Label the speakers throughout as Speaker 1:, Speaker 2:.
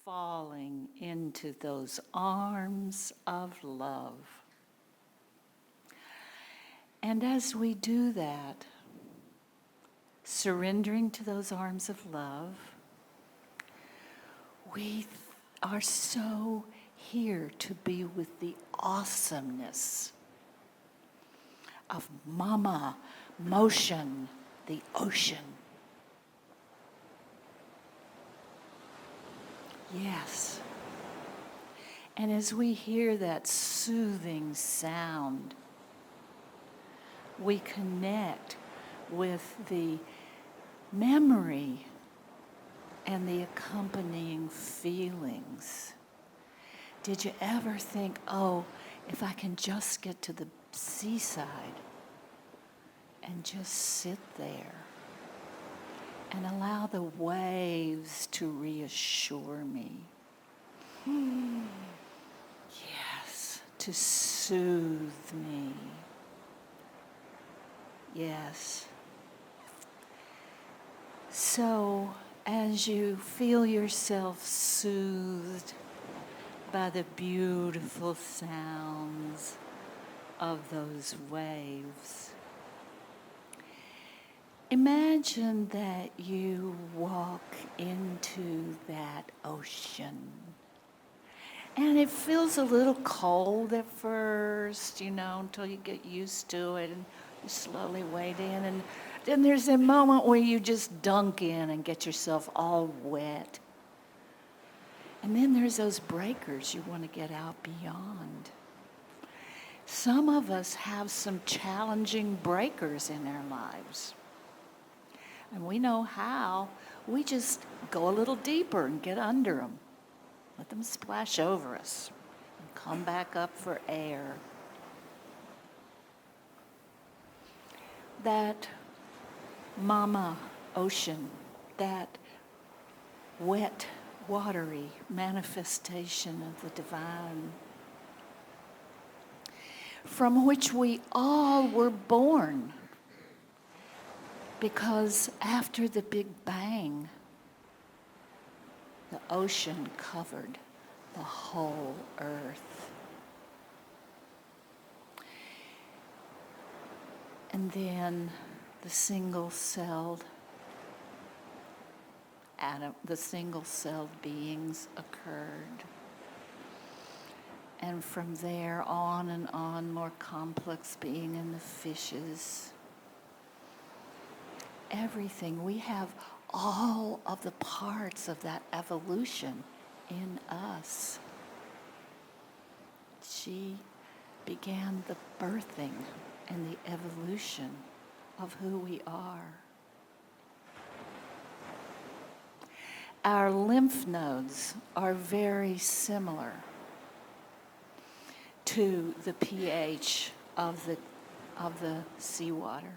Speaker 1: falling into those arms of love. And as we do that, surrendering to those arms of love, we are so here to be with the awesomeness of Mama Motion, the ocean. Yes. And as we hear that soothing sound, we connect with the memory and the accompanying feelings. Did you ever think, oh, if I can just get to the seaside and just sit there and allow the waves to reassure me? Yes, to soothe me. Yes. So, as you feel yourself soothed by the beautiful sounds of those waves, imagine that you walk into that ocean. And it feels a little cold at first, until you get used to it and you slowly wade in. And then there's a moment where you just dunk in and get yourself all wet. And then there's those breakers you want to get out beyond. Some of us have some challenging breakers in our lives. And we know how. We just go a little deeper and get under them. Let them splash over us and come back up for air. That Mama Ocean, that wet, watery manifestation of the divine, from which we all were born, because after the Big Bang, the ocean covered the whole earth. And then the single-celled beings occurred. And from there on and on, more complex being in the fishes. Everything. We have all of the parts of that evolution in us. She began the birthing and the evolution of who we are. Our lymph nodes are very similar to the pH of the seawater.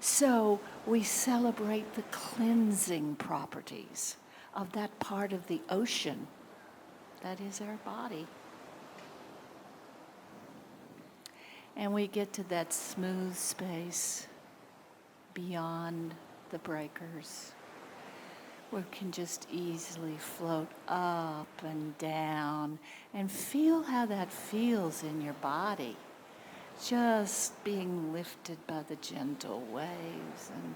Speaker 1: So we celebrate the cleansing properties of that part of the ocean that is our body. And we get to that smooth space beyond the breakers where we can just easily float up and down and feel how that feels in your body. Just being lifted by the gentle waves and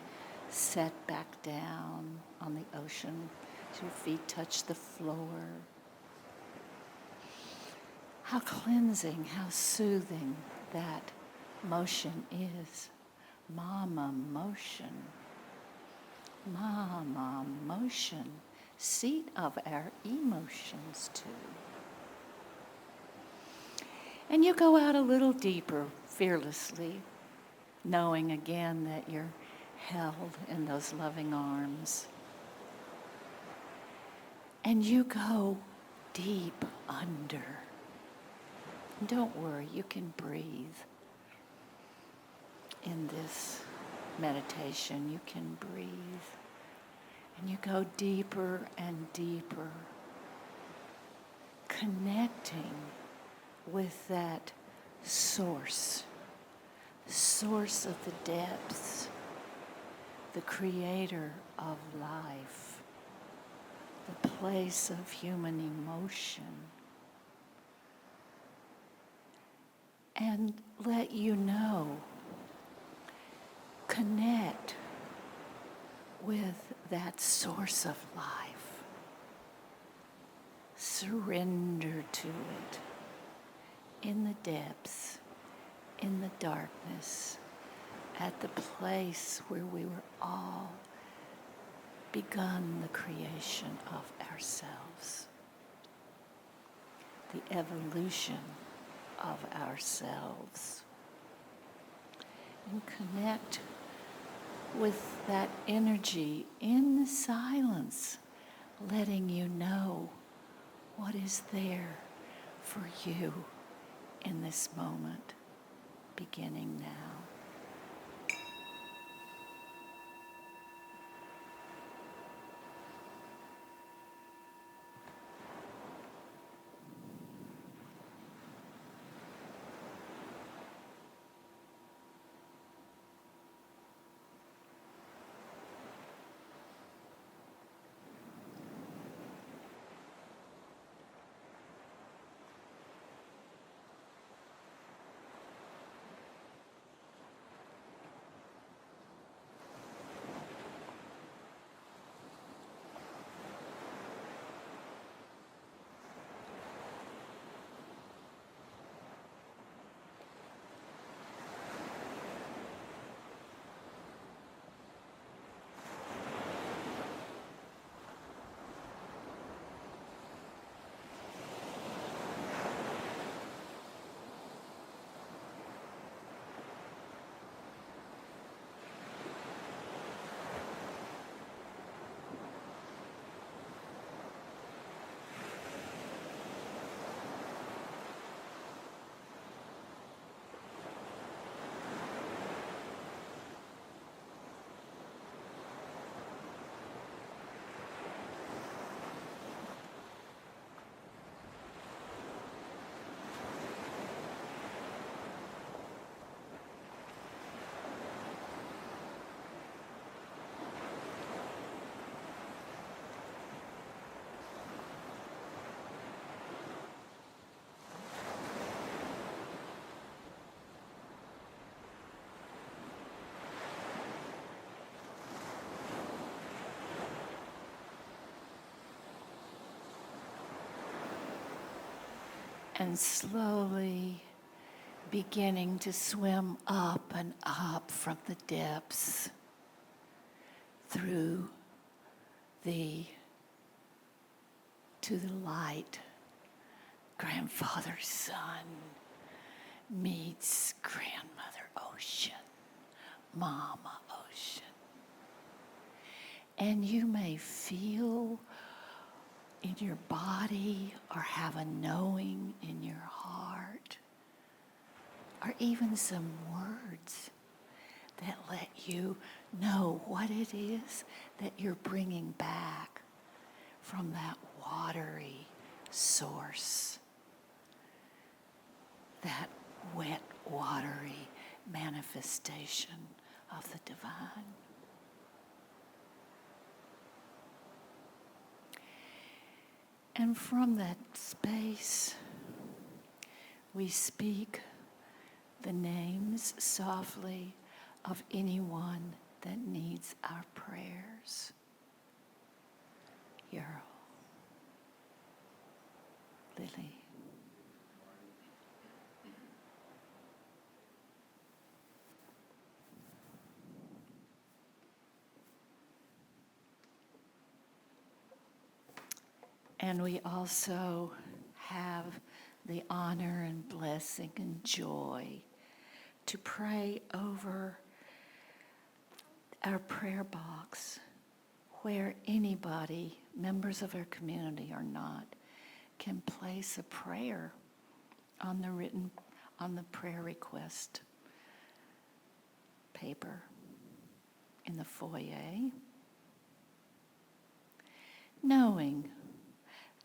Speaker 1: set back down on the ocean as your feet touch the floor. How cleansing, how soothing that motion is. Mama Motion. Mama Motion. Seat of our emotions too. And you go out a little deeper, fearlessly, knowing again that you're held in those loving arms. And you go deep under. Don't worry, you can breathe in this meditation. You can breathe. And you go deeper and deeper, connecting with that source of the depths, the creator of life, the place of human emotion, and let you know, connect with that source of life. Surrender to it in the depths, in the darkness, at the place where we were all begun the creation of ourselves, the evolution of ourselves. And connect with that energy in the silence, letting you know what is there for you in this moment, beginning now. And slowly beginning to swim up and up from the depths through to the light. Grandfather Sun meets grandmother ocean, mama ocean. And you may feel in your body or have a knowing in your heart, or even some words that let you know what it is that you're bringing back from that watery source, that wet, watery manifestation of the divine. And from that space, we speak the names softly of anyone that needs our prayers. Earl, Lily, and we also have the honor and blessing and joy to pray over our prayer box, where anybody, members of our community or not, can place a prayer on the prayer request paper in the foyer, knowing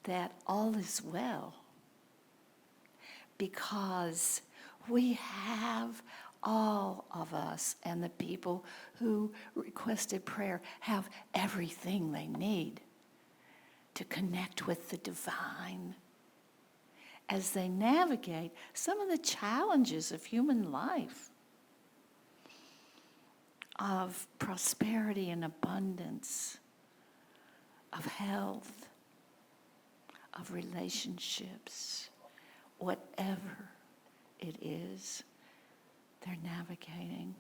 Speaker 1: that all is well, because we have, all of us and the people who requested prayer have everything they need to connect with the divine as they navigate some of the challenges of human life, of prosperity and abundance, of health, of relationships, whatever it is they're navigating.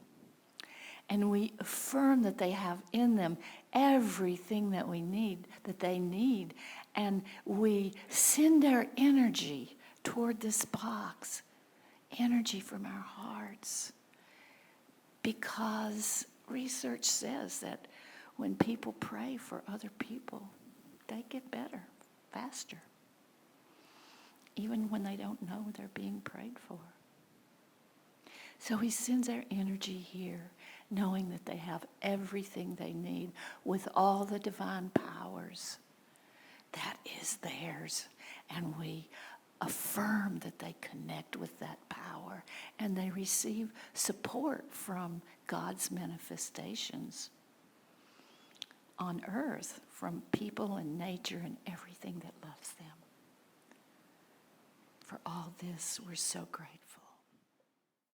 Speaker 1: And we affirm that they have in them everything that we need, that they need. And we send our energy toward this box, energy from our hearts. Because research says that when people pray for other people, they get better faster, even when they don't know they're being prayed for. So he sends our energy here, knowing that they have everything they need with all the divine powers that is theirs. And we affirm that they connect with that power and they receive support from God's manifestations on earth, from people and nature and everything that loves them. For all this, we're so grateful.